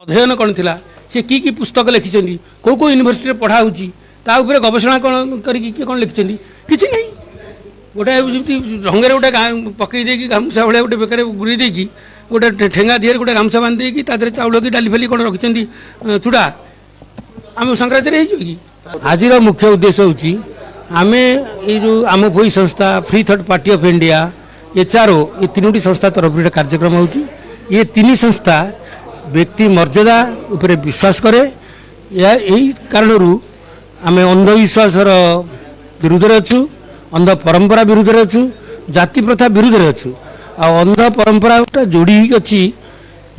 अध्ययन कौन थिला से की पुस्तक लिखिं कौ यूनिवर्सिटी पढ़ा होता गवेषणा कौन कौन लिखिं किसी नहीं गोटे रंगे गोटे पकई देकी गामछा भाया गोटे बेकार गुरी देकी गोटे ठेंगा दिहर गोटे गामछा बांध देकी तादे चाउल कि डाली फाली कौन रखिं चूड़ा आम शंकराचार्य कि आज मुख्य उद्देश्य हूँ आम ये जो आम भई संस्था free third party of India HRO ये तीनोटी संस्था तरफ कार्यक्रम हो तीन संस्था व्यक्ति मर्यादा उपरे विश्वास करे यही कारण आम अंधविश्वास विरुद्ध अच्छु अंध परंपरा विरुद्ध अच्छु जाति प्रथा विरुद्ध अच्छु आ अंध परंपरा जोड़ी अच्छी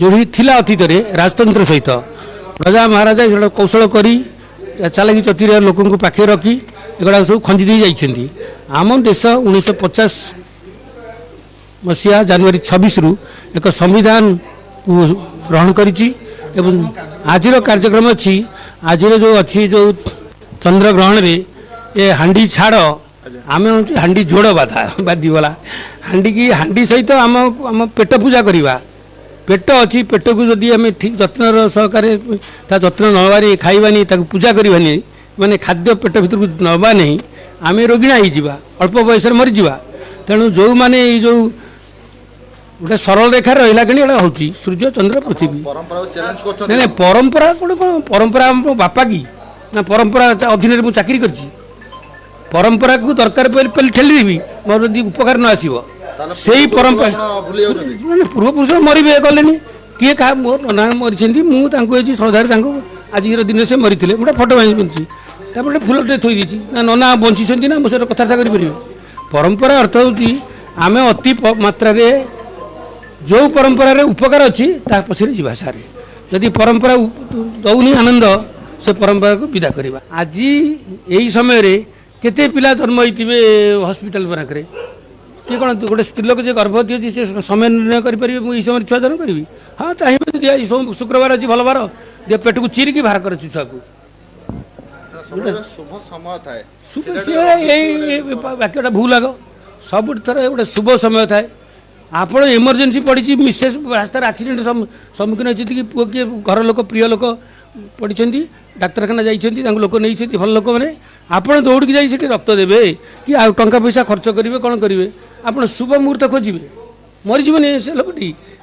जोड़ी थिला अतीत राजतंत्र सहित राजा महाराजा से कौशल करी चालाकी चतुर लोक पाखे रखी एगुड़ा सब खंजी दे जाइछन्ती आम देश 1950 मसीहा जनवरी 26 रु एक संविधान ग्रहण करिछि एवं आज कार्यक्रम अच्छी आज जो अच्छी जो चंद्र ग्रहण रे ये हांडी छाड़ आम हांडी जोड़ बाधा बाधिगला हांडी की हांडी सहित आम आम पेट पूजा करवा पेट अच्छी पेट को जदि आम ठीक जत्न सहकार जत्न नबानी खाइबानी पूजा करवानी माने खाद्य पेट भीतर को नवा नहीं आम रोगिणा हो अल्प बयस मरीजा तेणु जो मैंने जो गोटे सरल रेखा रहा कि हूँ सूर्य चंद्र पृथ्वी नहीं परंपरा गोटे कौन परंपरा बापा कि ना परंपरा अधीन मुझे चाकरी कर परंपरा को दरकार पहले ठेलीदेवी मोर जब उपकार न आसो से परंपरा पूर्वपुरुष मरबे गले किए क्या मोर ना मरी मुझे श्रद्धा आज दिन से मरी गोटे फटो बांधी फुलटे थोड़ी देती ना नना बंची ना मो सर कथा करें परंपरा अर्थ हूँ आम अति मात्रा जो परंपरा उपकार अच्छी पछे जीवा सारे जदि परंपरा दौनी आनंद से परंपरा को विदा करवा आज यही समय रे केते पिला जन्म होते हस्पिटाल बनाकर किए कौन गोटे स्त्री लोक गर्भवती अच्छी से समय निर्णय करेंगे मुझे समय छुआ जन्म करी हाँ चाहिए शुक्रवार अच्छी भल बार दे पेट को चिरिकी बाहर कर छुआ को शुभ समय थाए वाक्यटा भूल आग सब थर गोटे शुभ समय थाए आप इमरजेंसी पड़ी मिसेस रास्तार आक्सीडेट सम्मुखीन होती कि पुओ किए घर लोक प्रिय लोक पड़ी डाक्तरखाना जाइए लोक नहीं भल लोक मैंने आप दौड़ की जाइए रक्त देवे कि टंका पैसा खर्च करेंगे कौन करेंगे आप शुभ मुहूर्त खोजे मरीजी से लोकटी